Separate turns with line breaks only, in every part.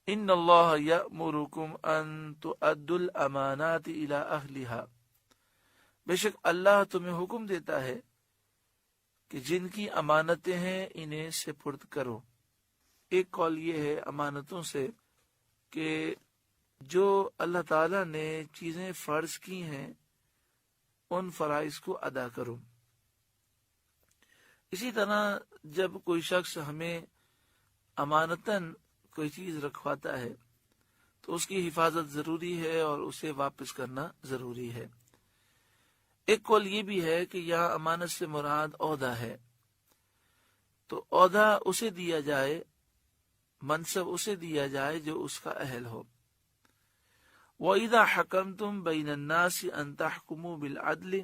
ان اللہ یأمرکم ان تؤدوا الامانات الی اہلہا، بے شک اللہ تمہیں حکم دیتا ہے کہ جن کی امانتیں ہیں انہیں سپرد کرو۔ ایک قول یہ ہے امانتوں سے کہ جو اللہ تعالیٰ نے چیزیں فرض کی ہیں ان فرائض کو ادا کرو۔ اسی طرح جب کوئی شخص ہمیں امانتاً کوئی چیز رکھواتا ہے تو اس کی حفاظت ضروری ہے اور اسے واپس کرنا ضروری ہے۔ ایک قول یہ بھی ہے کہ یہاں امانت سے مراد عہدہ ہے، تو عہدہ اسے دیا جائے، منصب اسے دیا جائے جو اس کا اہل ہو۔ وَإِذَا حَكَمْتُمْ بَيْنَ النَّاسِ أَن تَحْكُمُوا بِالْعَدْلِ،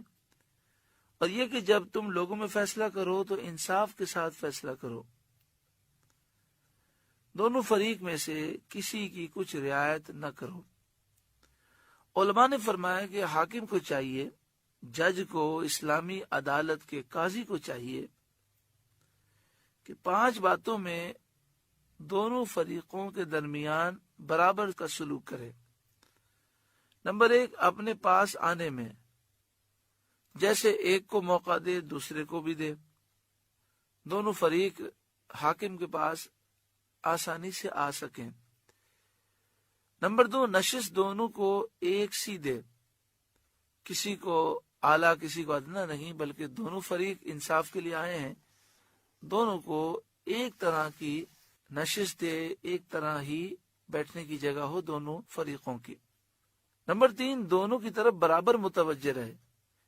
اور یہ کہ جب تم لوگوں میں فیصلہ کرو تو انصاف کے ساتھ فیصلہ کرو، دونوں فریق میں سے کسی کی کچھ رعایت نہ کرو۔ علماء نے فرمایا کہ حاکم کو چاہیے، جج کو، اسلامی عدالت کے قاضی کو چاہیے کہ 5 باتوں میں دونوں فریقوں کے درمیان برابر کا سلوک کرے۔ نمبر 1، اپنے پاس آنے میں، جیسے ایک کو موقع دے دوسرے کو بھی دے، دونوں فریق حاکم کے پاس آسانی سے آ سکیں۔ نمبر 2، نشست دونوں کو ایک سی دے، کسی کو اعلیٰ کسی کو ادنا نہیں، بلکہ دونوں فریق انصاف کے لیے آئے ہیں، دونوں کو ایک طرح کی نشست دے، ایک طرح ہی بیٹھنے کی جگہ ہو دونوں فریقوں کی۔ نمبر 3، دونوں کی طرف برابر متوجہ رہے،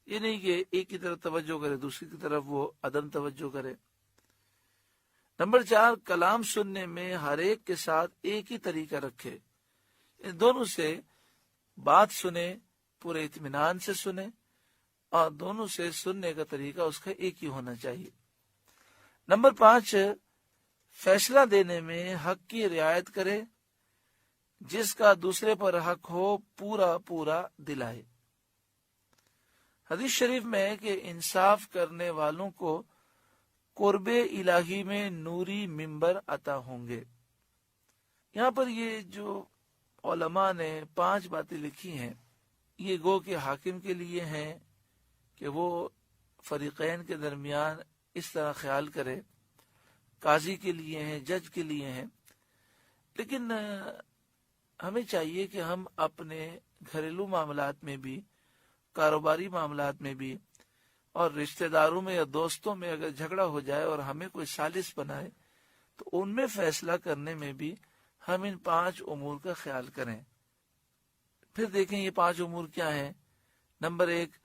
یہ نہیں کہ ایک کی طرف توجہ کرے دوسری کی طرف وہ عدم توجہ کرے۔ نمبر 4، کلام سننے میں ہر ایک کے ساتھ ایک ہی طریقہ رکھے، ان دونوں سے بات سنے، پورے اطمینان سے سنے، اور دونوں سے سننے کا طریقہ اس کا ایک ہی ہونا چاہیے۔ نمبر 5، فیصلہ دینے میں حق کی رعایت کرے، جس کا دوسرے پر حق ہو پورا دلائے۔ حدیث شریف میں ہے کہ انصاف کرنے والوں کو قرب الہی میں نوری ممبر عطا ہوں گے۔ یہاں پر یہ جو علماء نے 5 باتیں لکھی ہیں، یہ گو کہ حاکم کے لیے ہیں کہ وہ فریقین کے درمیان اس طرح خیال کرے، قاضی کے لیے ہیں، جج کے لیے ہیں، لیکن ہمیں چاہیے کہ ہم اپنے گھریلو معاملات میں بھی، کاروباری معاملات میں بھی، اور رشتہ داروں میں یا دوستوں میں اگر جھگڑا ہو جائے اور ہمیں کوئی سازش بنائے تو ان میں فیصلہ کرنے میں بھی ہم ان 5 امور کا خیال کریں۔ پھر دیکھیں یہ 5 امور کیا ہیں۔ نمبر 1،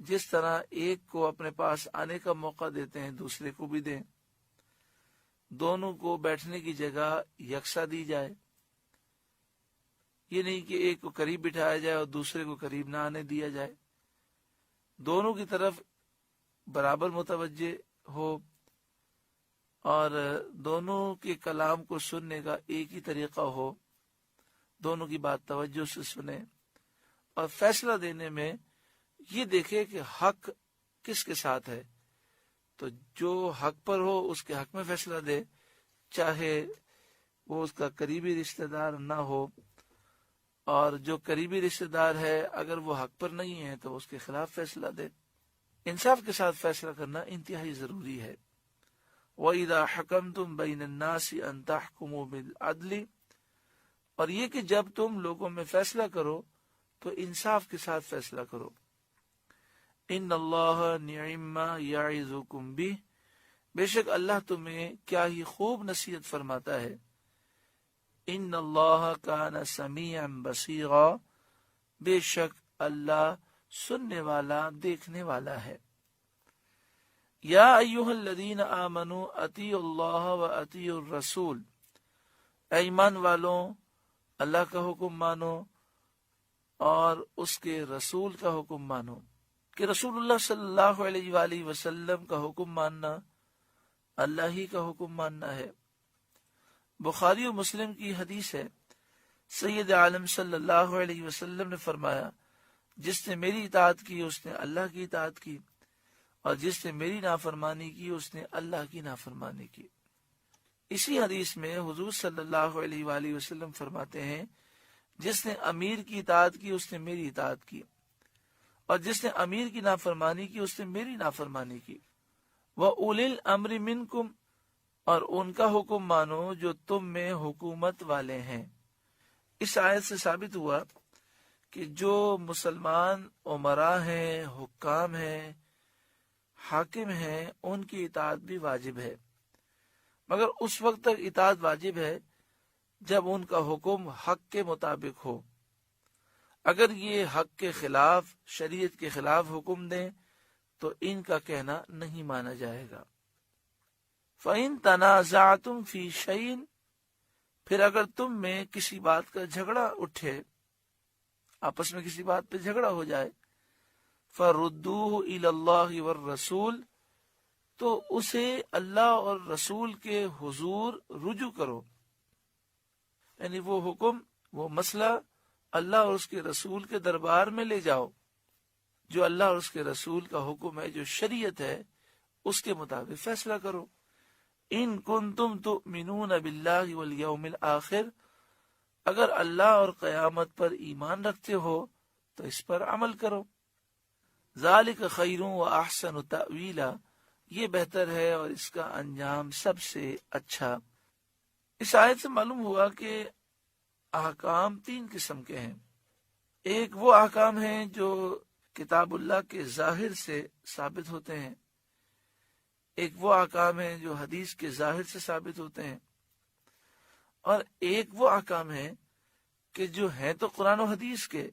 جس طرح ایک کو اپنے پاس آنے کا موقع دیتے ہیں دوسرے کو بھی دیں، دونوں کو بیٹھنے کی جگہ یکساں دی جائے، یہ نہیں کہ ایک کو قریب بٹھایا جائے اور دوسرے کو قریب نہ آنے دیا جائے، دونوں کی طرف برابر متوجہ ہو، اور دونوں کے کلام کو سننے کا ایک ہی طریقہ ہو، دونوں کی بات توجہ سے سنیں، اور فیصلہ دینے میں یہ دیکھے کہ حق کس کے ساتھ ہے، تو جو حق پر ہو اس کے حق میں فیصلہ دے، چاہے وہ اس کا قریبی رشتہ دار نہ ہو، اور جو قریبی رشتہ دار ہے اگر وہ حق پر نہیں ہے تو اس کے خلاف فیصلہ دے۔ انصاف کے ساتھ فیصلہ کرنا انتہائی ضروری ہے۔ وَإِذَا حَكَمْتُمْ بَيْنَ النَّاسِ أَن تَحْكُمُوا بِالْعَدْلِ، اور یہ کہ جب تم لوگوں میں فیصلہ کرو تو انصاف کے ساتھ فیصلہ کرو۔ ان اللہ نعم ما یعظکم بہ، بے شک اللہ تمہیں کیا ہی خوب نصیحت فرماتا ہے۔ ان اللہ کان سمیعا بصیرا، بے شک اللہ سننے والا دیکھنے والا ہے۔ یا ایھا الذین آمنوا اطیعوا اللہ و اطیعوا الرسول، اے ایمان والوں اللہ کا حکم مانو اور اس کے رسول کا حکم مانو، کہ رسول اللہ صلی اللہ علیہ وآلہ وسلم کا حکم ماننا اللہ ہی کا حکم ماننا ہے۔ بخاری و مسلم کی حدیث ہے، سید عالم صلی اللہ علیہ وسلم نے فرمایا، جس نے میری اطاعت کی اس نے اللہ کی اطاعت کی، اور جس نے میری نافرمانی کی اس نے اللہ کی نافرمانی کی۔ اسی حدیث میں حضور صلی اللہ علیہ وآلہ وسلم فرماتے ہیں جس نے امیر کی اطاعت کی اس نے میری اطاعت کی، اور جس نے امیر کی نافرمانی کی اس نے میری نافرمانی کی۔ وَأُولِي الْأَمْرِ مِنْكُمْ، اور ان کا حکم مانو جو تم میں حکومت والے ہیں۔ اس آیت سے ثابت ہوا کہ جو مسلمان امراء ہیں، حکام ہیں، حاکم ہیں، ان کی اطاعت بھی واجب ہے، مگر اس وقت تک اطاعت واجب ہے جب ان کا حکم حق کے مطابق ہو۔ اگر یہ حق کے خلاف، شریعت کے خلاف حکم دیں تو ان کا کہنا نہیں مانا جائے گا۔ فَإِن تَنَازَعْتُمْ فِي شَيْءٍ، پھر اگر تم میں کسی بات کا جھگڑا اٹھے، آپس میں کسی بات پہ جھگڑا ہو جائے، فَرُدُّوهُ إِلَى اللَّهِ وَالرَّسُولِ، تو اسے اللہ اور رسول کے حضور رجوع کرو، یعنی وہ حکم، وہ مسئلہ اللہ اور اس کے رسول کے دربار میں لے جاؤ۔ جو اللہ اور اس کے رسول کا حکم ہے، جو شریعت ہے، اس کے مطابق فیصلہ کرو۔ ان کنتم تؤمنون باللہ والیوم الآخر، اگر اللہ اور قیامت پر ایمان رکھتے ہو تو اس پر عمل کرو۔ ذالک خیر و احسن تأویلا، یہ بہتر ہے اور اس کا انجام سب سے اچھا۔ اس آیت سے معلوم ہوا کہ احکام تین قسم کے ہیں۔ ایک وہ احکام ہیں جو کتاب اللہ کے ظاہر سے ثابت ہوتے ہیں، ایک وہ احکام ہیں جو حدیث کے ظاہر سے ثابت ہوتے ہیں، اور ایک وہ احکام ہیں کہ جو ہیں تو قرآن و حدیث کے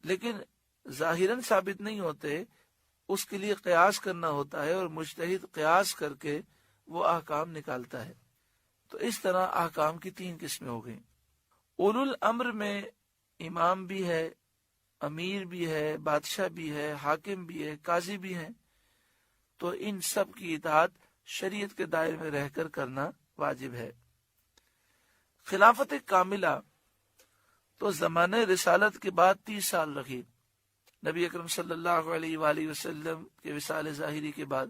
لیکن ظاہراً ثابت نہیں ہوتے، اس کے لیے قیاس کرنا ہوتا ہے، اور مجتہد قیاس کر کے وہ احکام نکالتا ہے۔ تو اس طرح احکام کی تین قسمیں ہو گئیں۔ اولو الامر میں امام بھی ہے، امیر بھی ہے، بادشاہ بھی ہے، حاکم بھی ہے، قاضی بھی ہیں، تو ان سب کی اطاعت شریعت کے دائرے میں رہ کر کرنا واجب ہے۔ خلافت کاملہ تو زمانہ رسالت کے بعد 30 سال رکھی۔ نبی اکرم صلی اللہ علیہ وآلہ وسلم کے وصال ظاہری کے بعد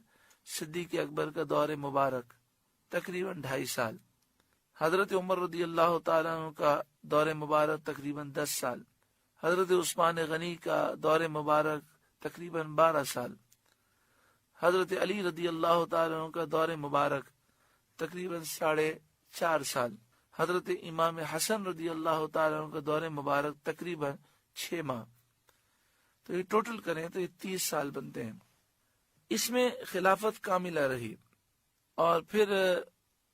صدیق اکبر کا دور مبارک تقریباً 2.5 سال، حضرت عمر رضی اللہ تعالیٰ عنہ کا دور مبارک تقریباً 10 سال، حضرت عثمان غنی کا دور مبارک تقریباً 12 سال، حضرت علی رضی اللہ تعالیٰ عنہ کا دور مبارک تقریباً 4.5 سال، حضرت امام حسن رضی اللہ تعالیٰ عنہ کا دور مبارک تقریباً 6 ماہ۔ تو یہ ٹوٹل کریں تو یہ 30 سال بنتے ہیں۔ اس میں خلافت کاملہ رہی، اور پھر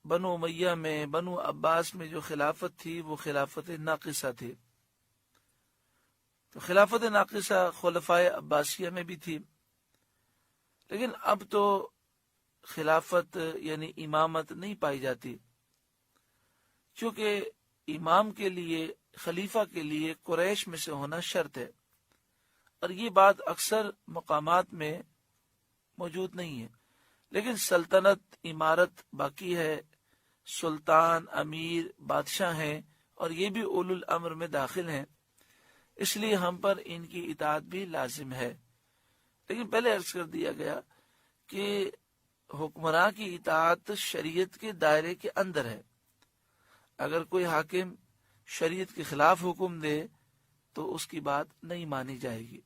بنو امیہ میں، بنو عباس میں جو خلافت تھی وہ خلافت ناقصہ تھی۔ تو خلافت ناقصہ خلفائے عباسیہ میں بھی تھی، لیکن اب تو خلافت یعنی امامت نہیں پائی جاتی، چونکہ امام کے لیے، خلیفہ کے لیے قریش میں سے ہونا شرط ہے، اور یہ بات اکثر مقامات میں موجود نہیں ہے۔ لیکن سلطنت، امارت باقی ہے، سلطان، امیر، بادشاہ ہیں، اور یہ بھی اولو الامر میں داخل ہیں، اس لیے ہم پر ان کی اطاعت بھی لازم ہے۔ لیکن پہلے عرض کر دیا گیا کہ حکمراں کی اطاعت شریعت کے دائرے کے اندر ہے۔ اگر کوئی حاکم شریعت کے خلاف حکم دے تو اس کی بات نہیں مانی جائے گی۔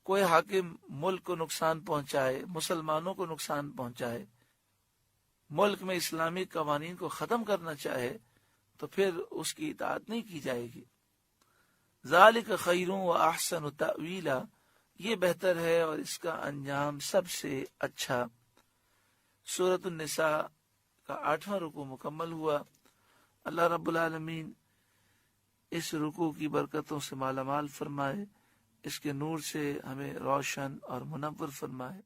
کوئی حاکم ملک کو نقصان پہنچائے، مسلمانوں کو نقصان پہنچائے، ملک میں اسلامی قوانین کو ختم کرنا چاہے تو پھر اس کی اطاعت نہیں کی جائے گی۔ ذالک خیر و احسن تأویلا، یہ بہتر ہے اور اس کا انجام سب سے اچھا۔ سورۃ النساء کا 8واں رکوع مکمل ہوا۔ اللہ رب العالمین اس رکوع کی برکتوں سے مالا مال فرمائے، اس کے نور سے ہمیں روشن اور منور فرمائے۔